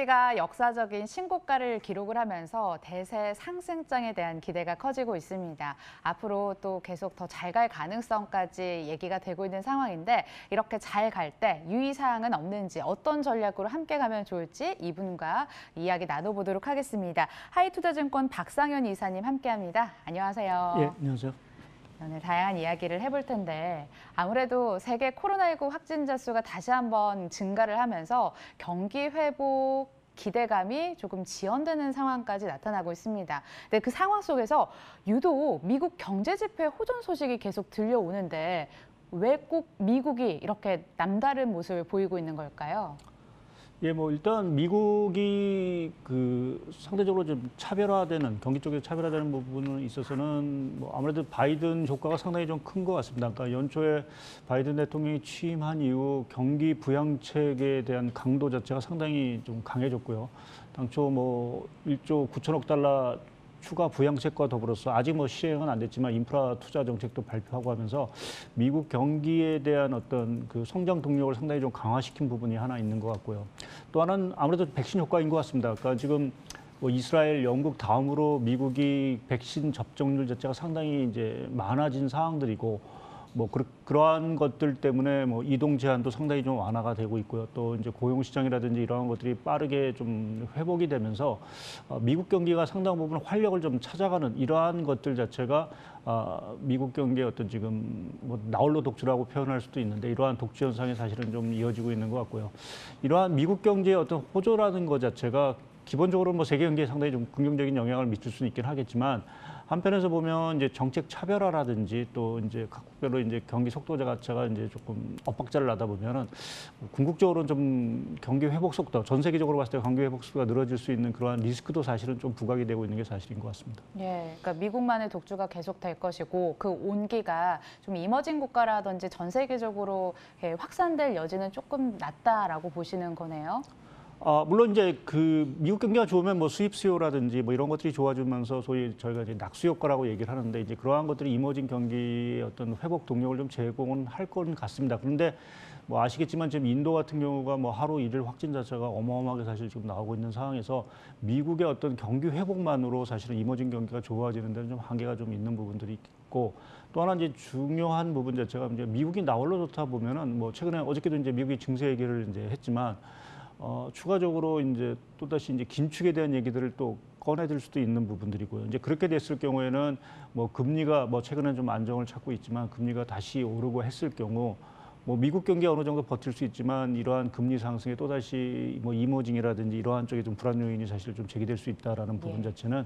S&P가 역사적인 신고가를 기록을 하면서 대세 상승장에 대한 기대가 커지고 있습니다. 앞으로 또 계속 더 잘 갈 가능성까지 얘기가 되고 있는 상황인데 이렇게 잘 갈 때 유의사항은 없는지 어떤 전략으로 함께 가면 좋을지 이분과 이야기 나눠보도록 하겠습니다. 하이투자증권 박상현 이사님 함께합니다. 안녕하세요. 예, 안녕하세요. 오늘 다양한 이야기를 해볼 텐데 아무래도 세계 코로나19 확진자 수가 다시 한번 증가를 하면서 경기 회복 기대감이 조금 지연되는 상황까지 나타나고 있습니다. 근데 그 상황 속에서 유독 미국 경제 지표의 호전 소식이 계속 들려오는데 왜 꼭 미국이 이렇게 남다른 모습을 보이고 있는 걸까요? 예, 뭐 일단 미국이 상대적으로 좀 차별화되는 경기 쪽에 차별화되는 부분에 있어서는 뭐 아무래도 바이든 효과가 상당히 좀 큰 것 같습니다. 그러니까 연초에 바이든 대통령이 취임한 이후 경기 부양책에 대한 강도 자체가 상당히 좀 강해졌고요. 당초 뭐 1조 9천억 달러 추가 부양책과 더불어서 아직 뭐 시행은 안 됐지만 인프라 투자 정책도 발표하고 하면서 미국 경기에 대한 어떤 그 성장 동력을 상당히 좀 강화시킨 부분이 하나 있는 것 같고요. 또 하나는 아무래도 백신 효과인 것 같습니다. 그러니까 지금 뭐 이스라엘, 영국 다음으로 미국이 백신 접종률 자체가 상당히 이제 많아진 상황들이고 뭐 그러한 것들 때문에 뭐 이동 제한도 상당히 좀 완화가 되고 있고요. 또 이제 고용 시장이라든지 이러한 것들이 빠르게 좀 회복이 되면서 미국 경기가 상당 부분 활력을 좀 찾아가는 이러한 것들 자체가 미국 경기의 어떤 지금 뭐 나홀로 독주라고 표현할 수도 있는데 이러한 독주 현상이 사실은 좀 이어지고 있는 것 같고요. 이러한 미국 경제의 어떤 호조라는 것 자체가 기본적으로 뭐 세계 경기에 상당히 좀 긍정적인 영향을 미칠 수는 있긴 하겠지만 한편에서 보면 이제 정책 차별화라든지 또 이제 각국별로 이제 경기 속도 자체가 이제 조금 엇박자를 나다 보면은 궁극적으로는 좀 경기 회복 속도, 전 세계적으로 봤을 때 경기 회복 속도가 늘어질 수 있는 그러한 리스크도 사실은 좀 부각이 되고 있는 게 사실인 것 같습니다. 예, 그러니까 미국만의 독주가 계속될 것이고 그 온기가 좀 이머징 국가라든지 전 세계적으로 확산될 여지는 조금 낮다라고 보시는 거네요. 물론 이제 그 미국 경기가 좋으면 뭐 수입 수요라든지 뭐 이런 것들이 좋아지면서 소위 저희가 이제 낙수 효과라고 얘기를 하는데 이제 그러한 것들이 이머징 경기의 어떤 회복 동력을 좀 제공은 할 것 같습니다. 그런데 뭐 아시겠지만 지금 인도 같은 경우가 뭐 하루 일일 확진 자체가 어마어마하게 사실 지금 나오고 있는 상황에서 미국의 어떤 경기 회복만으로 사실은 이머징 경기가 좋아지는 데는 좀 한계가 좀 있는 부분들이 있고 또 하나 이제 중요한 부분 자체가 이제 미국이 나홀로 좋다 보면은 뭐 최근에 어저께도 이제 미국이 증세 얘기를 이제 했지만 추가적으로 이제 또다시 이제 긴축에 대한 얘기들을 또 꺼내들 수도 있는 부분들이고요. 이제 그렇게 됐을 경우에는 뭐 금리가 뭐 최근에 좀 안정을 찾고 있지만 금리가 다시 오르고 했을 경우 뭐 미국 경기가 어느 정도 버틸 수 있지만 이러한 금리 상승에 또다시 뭐 이머징이라든지 이러한 쪽에 좀 불안 요인이 사실 좀 제기될 수 있다라는 부분 자체는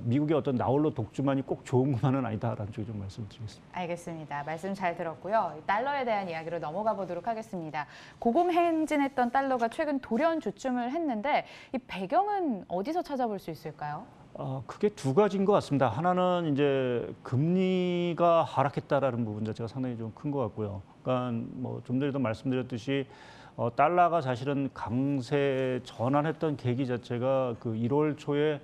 미국의 어떤 나홀로 독주만이 꼭 좋은 것만은 아니다라는 쪽에 좀 말씀드리겠습니다. 알겠습니다. 말씀 잘 들었고요. 달러에 대한 이야기로 넘어가 보도록 하겠습니다. 고공행진했던 달러가 최근 돌연 주춤을 했는데 이 배경은 어디서 찾아볼 수 있을까요? 크게 두 가지인 것 같습니다. 하나는 이제 금리가 하락했다라는 부분 자체가 상당히 좀 큰 것 같고요. 그러니까 뭐 좀 전에도 말씀드렸듯이 달러가 사실은 강세 전환했던 계기 자체가 그 1월 초에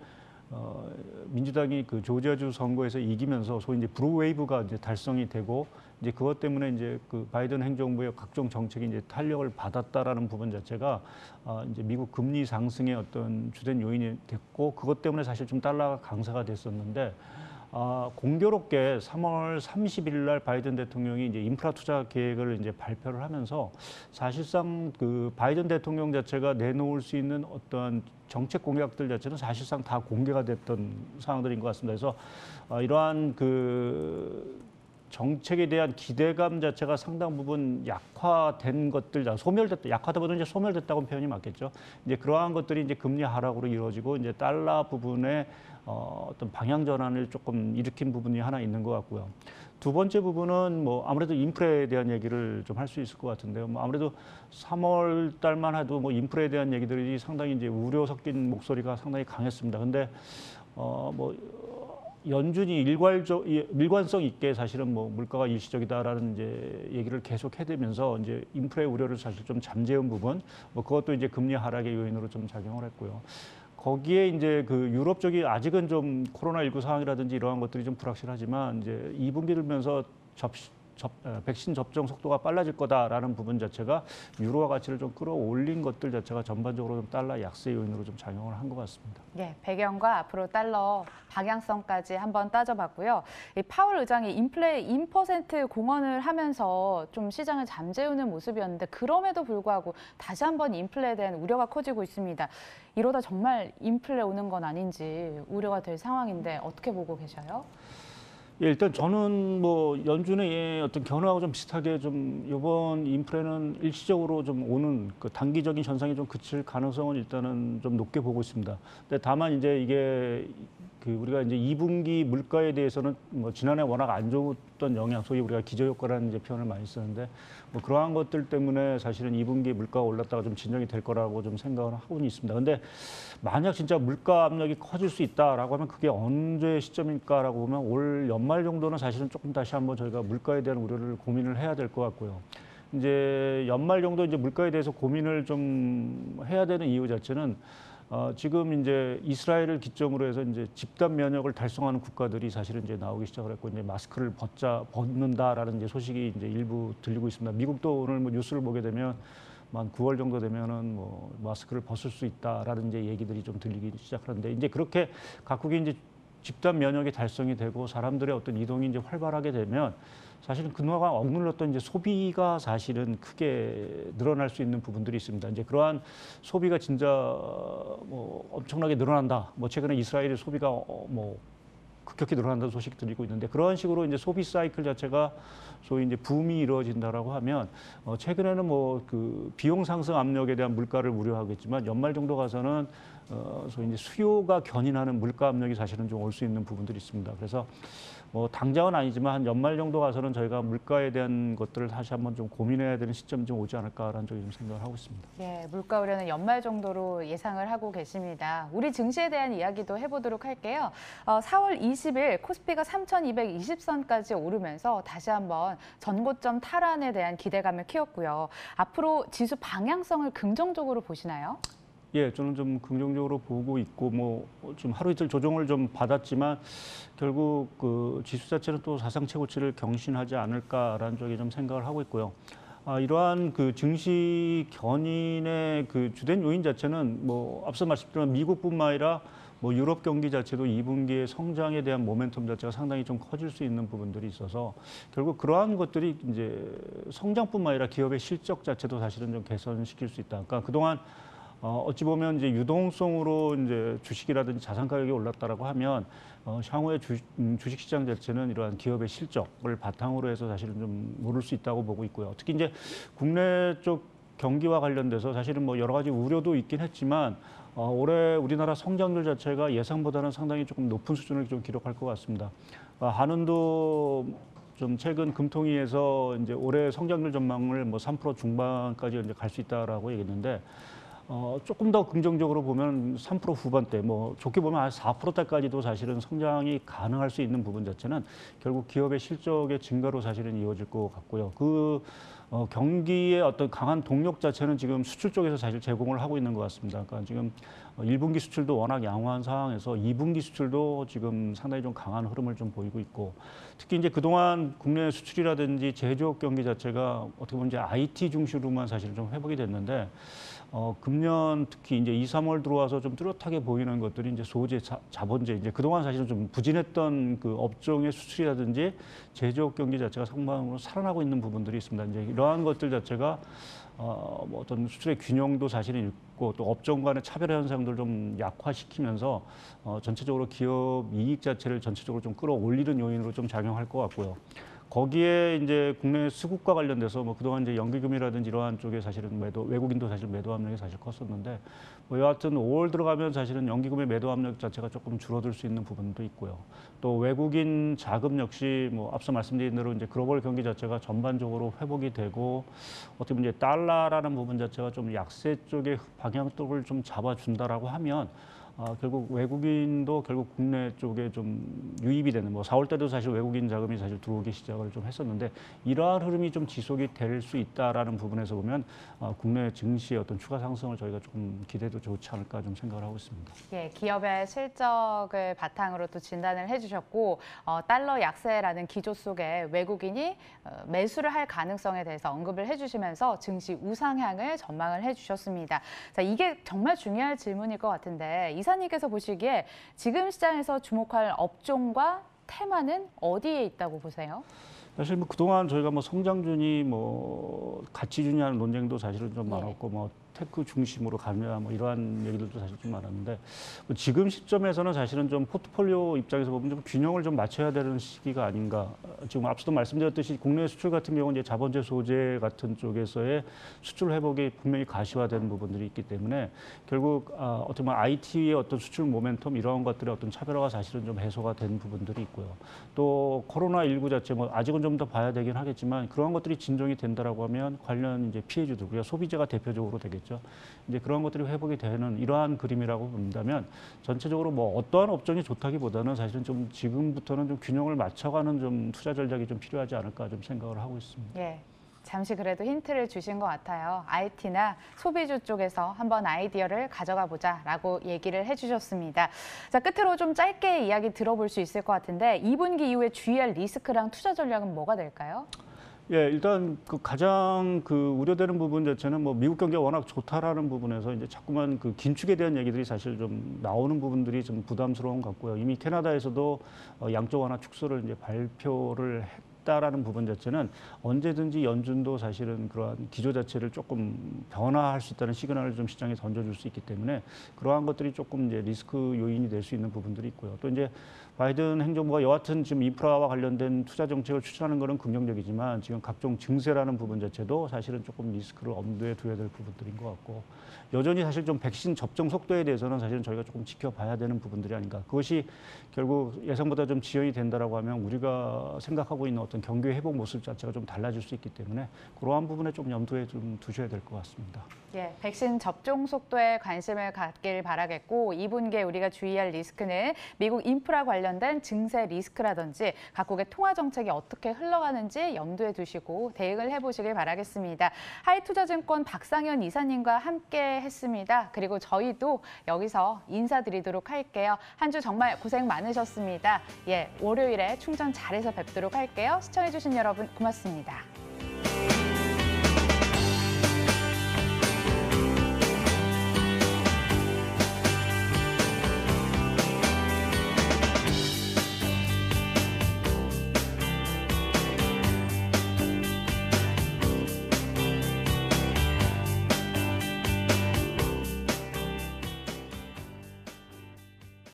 민주당이 그 조지아주 선거에서 이기면서 소위 이제 블루 웨이브가 이제 달성이 되고 이제 그것 때문에 이제 그 바이든 행정부의 각종 정책이 이제 탄력을 받았다라는 부분 자체가 이제 미국 금리 상승의 어떤 주된 요인이 됐고 그것 때문에 사실 좀 달러가 강세가 됐었는데 공교롭게 3월 30일 날 바이든 대통령이 이제 인프라 투자 계획을 이제 발표를 하면서 사실상 그 바이든 대통령 자체가 내놓을 수 있는 어떠한 정책 공약들 자체는 사실상 다 공개가 됐던 상황들인 것 같습니다. 그래서 이러한 그 정책에 대한 기대감 자체가 상당 부분 약화된 것들, 소멸됐다, 약화다보다는 이제 소멸됐다고 표현이 맞겠죠. 이제 그러한 것들이 이제 금리 하락으로 이루어지고 이제 달러 부분에 어떤 방향 전환을 조금 일으킨 부분이 하나 있는 것 같고요. 두 번째 부분은 뭐 아무래도 인프레에 대한 얘기를 좀 할 수 있을 것 같은데요. 뭐 아무래도 3월 달만 해도 뭐 인프레에 대한 얘기들이 상당히 이제 우려 섞인 목소리가 상당히 강했습니다. 근데 뭐 연준이 일관성 있게 사실은 뭐 물가가 일시적이다라는 이제 얘기를 계속 해대면서 이제 인프레 우려를 사실 좀 잠재운 부분, 뭐 그것도 이제 금리 하락의 요인으로 좀 작용을 했고요. 거기에 이제 그 유럽 쪽이 아직은 좀 코로나19 상황이라든지 이러한 것들이 좀 불확실하지만 이제 2분기 들면서 백신 접종 속도가 빨라질 거다라는 부분 자체가 유로화 가치를 좀 끌어올린 것들 자체가 전반적으로 좀 달러 약세 요인으로 좀 작용을 한 것 같습니다. 예, 배경과 앞으로 달러 방향성까지 한번 따져봤고요. 이 파월 의장이 인플레 2% 공언을 하면서 좀 시장을 잠재우는 모습이었는데 그럼에도 불구하고 다시 한번 인플레에 대한 우려가 커지고 있습니다. 이러다 정말 인플레 오는 건 아닌지 우려가 될 상황인데 어떻게 보고 계셔요? 예, 일단 저는 뭐 연준의 어떤 견해하고 좀 비슷하게 좀 이번 인플레는 일시적으로 좀 오는 그 단기적인 현상이 좀 그칠 가능성은 일단은 좀 높게 보고 있습니다. 근데 다만 이제 이게 그 우리가 이제 2분기 물가에 대해서는 뭐 지난해 워낙 안 좋았던 영향, 소위 우리가 기저효과라는 이제 표현을 많이 쓰는데 뭐 그러한 것들 때문에 사실은 2분기 물가가 올랐다가 좀 진정이 될 거라고 좀 생각을 하고는 있습니다. 근데 만약 진짜 물가 압력이 커질 수 있다라고 하면 그게 언제 시점일까라고 보면 올 연말 정도는 사실은 조금 다시 한번 저희가 물가에 대한 우려를 고민을 해야 될 것 같고요. 이제 연말 정도 이제 물가에 대해서 고민을 좀 해야 되는 이유 자체는 지금 이제 이스라엘을 기점으로 해서 이제 집단 면역을 달성하는 국가들이 사실은 이제 나오기 시작을 했고 이제 마스크를 벗는다라는 이제 소식이 이제 일부 들리고 있습니다. 미국도 오늘 뭐 뉴스를 보게 되면 한 9월 정도 되면은 뭐 마스크를 벗을 수 있다라는 이제 얘기들이 좀 들리기 시작하는데 이제 그렇게 각국이 이제 집단 면역이 달성이 되고 사람들의 어떤 이동이 이제 활발하게 되면 사실은 그동안 억눌렀던 이제 소비가 사실은 크게 늘어날 수 있는 부분들이 있습니다. 이제 그러한 소비가 진짜 뭐 엄청나게 늘어난다. 뭐 최근에 이스라엘의 소비가 뭐 급격히 늘어난다는 소식이 들리고 있는데 그런 식으로 이제 소비 사이클 자체가 소위 이제 붐이 이루어진다라고 하면 최근에는 뭐 그 비용 상승 압력에 대한 물가를 우려하겠지만 연말 정도 가서는 소위 이제 수요가 견인하는 물가 압력이 사실은 좀 올 수 있는 부분들이 있습니다. 그래서 뭐 당장은 아니지만 한 연말 정도 가서는 저희가 물가에 대한 것들을 다시 한번 좀 고민해야 되는 시점이 좀 오지 않을까라는 쪽에 좀 생각을 하고 있습니다. 예, 물가 우려는 연말 정도로 예상을 하고 계십니다. 우리 증시에 대한 이야기도 해보도록 할게요. 4월 20일 코스피가 3,220선까지 오르면서 다시 한번 전고점 탈환에 대한 기대감을 키웠고요. 앞으로 지수 방향성을 긍정적으로 보시나요? 예, 저는 좀 긍정적으로 보고 있고 뭐 좀 하루 이틀 조정을 좀 받았지만 결국 그 지수 자체는 또 사상 최고치를 경신하지 않을까라는 쪽에 좀 생각을 하고 있고요. 이러한 그 증시 견인의 그 주된 요인 자체는 뭐 앞서 말씀드린 미국뿐만 아니라 뭐 유럽 경기 자체도 2분기의 성장에 대한 모멘텀 자체가 상당히 좀 커질 수 있는 부분들이 있어서 결국 그러한 것들이 이제 성장뿐만 아니라 기업의 실적 자체도 사실은 좀 개선시킬 수 있다. 그러니까 그동안 어찌 보면 이제 유동성으로 이제 주식이라든지 자산 가격이 올랐다라고 하면 향후에 주식 시장 자체는 이러한 기업의 실적을 바탕으로 해서 사실은 좀 오를 수 있다고 보고 있고요. 특히 이제 국내 쪽 경기와 관련돼서 사실은 뭐 여러 가지 우려도 있긴 했지만 올해 우리나라 성장률 자체가 예상보다는 상당히 조금 높은 수준을 좀 기록할 것 같습니다. 한은도 좀 최근 금통위에서 이제 올해 성장률 전망을 뭐 3% 중반까지 이제 갈 수 있다라고 얘기했는데 조금 더 긍정적으로 보면 3% 후반대, 뭐 좋게 보면 한 4%대까지도 사실은 성장이 가능할 수 있는 부분 자체는 결국 기업의 실적의 증가로 사실은 이어질 것 같고요. 경기의 어떤 강한 동력 자체는 지금 수출 쪽에서 사실 제공을 하고 있는 것 같습니다. 그러니까 지금 1분기 수출도 워낙 양호한 상황에서 2분기 수출도 지금 상당히 좀 강한 흐름을 좀 보이고 있고 특히 이제 그동안 국내 수출이라든지 제조업 경기 자체가 어떻게 보면 이제 IT 중심으로만 사실 좀 회복이 됐는데 금년 특히 이제 2, 3월 들어와서 좀 뚜렷하게 보이는 것들이 이제 소재, 자본재 이제 그동안 사실은 좀 부진했던 그 업종의 수출이라든지 제조업 경기 자체가 상반으로 살아나고 있는 부분들이 있습니다. 이제 이러한 것들 자체가 뭐 어떤 수출의 균형도 사실은 있고 또 업종 간의 차별 현상들 좀 약화시키면서 전체적으로 기업 이익 자체를 전체적으로 좀 끌어올리는 요인으로 좀 작용할 것 같고요. 거기에 이제 국내 수급과 관련돼서 뭐 그동안 이제 연기금이라든지 이러한 쪽에 사실은 외국인도 사실 매도 압력이 사실 컸었는데 뭐 여하튼 5월 들어가면 사실은 연기금의 매도 압력 자체가 조금 줄어들 수 있는 부분도 있고요. 또 외국인 자금 역시 뭐 앞서 말씀드린 대로 이제 글로벌 경기 자체가 전반적으로 회복이 되고 어떻게 보면 이제 달러라는 부분 자체가 좀 약세 쪽의 방향성을 좀 잡아준다라고 하면 결국 외국인도 결국 국내 쪽에 좀 유입이 되는, 뭐 4월 때도 사실 외국인 자금이 사실 들어오기 시작을 좀 했었는데, 이러한 흐름이 좀 지속이 될 수 있다라는 부분에서 보면 국내 증시의 어떤 추가 상승을 저희가 조금 기대도 좋지 않을까 좀 생각을 하고 있습니다. 예, 기업의 실적을 바탕으로 또 진단을 해주셨고, 달러 약세라는 기조 속에 외국인이 매수를 할 가능성에 대해서 언급을 해주시면서 증시 우상향을 전망을 해주셨습니다. 자, 이게 정말 중요한 질문일 것 같은데, 이사님께서 보시기에 지금 시장에서 주목할 업종과 테마는 어디에 있다고 보세요? 사실 뭐 그동안 저희가 뭐 성장주니 뭐 가치주니 하는 논쟁도 사실은 좀 예. 많았고, 뭐 테크 중심으로 가느냐 뭐 이러한 얘기들도 사실 좀 많았는데, 뭐 지금 시점에서는 사실은 좀 포트폴리오 입장에서 보면 좀 균형을 좀 맞춰야 되는 시기가 아닌가. 지금 앞서도 말씀드렸듯이 국내 수출 같은 경우는 이제 자본재 소재 같은 쪽에서의 수출 회복이 분명히 가시화된 부분들이 있기 때문에 결국 어떻게 보면 IT의 어떤 수출 모멘텀 이런 것들의 어떤 차별화가 사실은 좀 해소가 된 부분들이 있고요. 또 코로나19 자체 뭐 아직은 좀 더 봐야 되긴 하겠지만, 그런 것들이 진정이 된다라고 하면 관련 이제 피해주들, 우리가 소비재가 대표적으로 되겠죠. 이제 그런 것들이 회복이 되는 이러한 그림이라고 본다면, 전체적으로 뭐 어떠한 업종이 좋다기보다는 사실은 좀 지금부터는 좀 균형을 맞춰가는 좀 투자 전략이 좀 필요하지 않을까 좀 생각을 하고 있습니다. 예. 잠시 그래도 힌트를 주신 것 같아요. IT나 소비주 쪽에서 한번 아이디어를 가져가 보자라고 얘기를 해주셨습니다. 자, 끝으로 좀 짧게 이야기 들어볼 수 있을 것 같은데, 2분기 이후에 주의할 리스크랑 투자 전략은 뭐가 될까요? 예, 일단 그 가장 그 우려되는 부분 자체는 뭐 미국 경기가 워낙 좋다라는 부분에서 이제 자꾸만 그 긴축에 대한 얘기들이 사실 좀 나오는 부분들이 좀 부담스러운 것 같고요. 이미 캐나다에서도 양적 완화 축소를 이제 발표를 했다라는 부분 자체는 언제든지 연준도 사실은 그러한 기조 자체를 조금 변화할 수 있다는 시그널을 좀 시장에 던져줄 수 있기 때문에, 그러한 것들이 조금 이제 리스크 요인이 될 수 있는 부분들이 있고요. 또 이제 바이든 행정부가 여하튼 지금 인프라와 관련된 투자 정책을 추진하는 것은 긍정적이지만, 지금 각종 증세라는 부분 자체도 사실은 조금 리스크를 엄두에 둬야 될 부분들인 것 같고, 여전히 사실 좀 백신 접종 속도에 대해서는 사실은 저희가 조금 지켜봐야 되는 부분들이 아닌가. 그것이 결국 예상보다 좀 지연이 된다라고 하면 우리가 생각하고 있는 어떤 경기 회복 모습 자체가 좀 달라질 수 있기 때문에, 그러한 부분에 좀 염두에 좀 두셔야 될 것 같습니다. 예, 백신 접종 속도에 관심을 갖길 바라겠고, 2분기에 우리가 주의할 리스크는 미국 인프라 관련된 증세 리스크라든지 각국의 통화 정책이 어떻게 흘러가는지 염두에 두시고 대응을 해보시길 바라겠습니다. 하이투자증권 박상현 이사님과 함께 했습니다. 그리고 저희도 여기서 인사드리도록 할게요. 한 주 정말 고생 많으셨습니다. 예, 월요일에 충전 잘해서 뵙도록 할게요. 시청해주신 여러분 고맙습니다.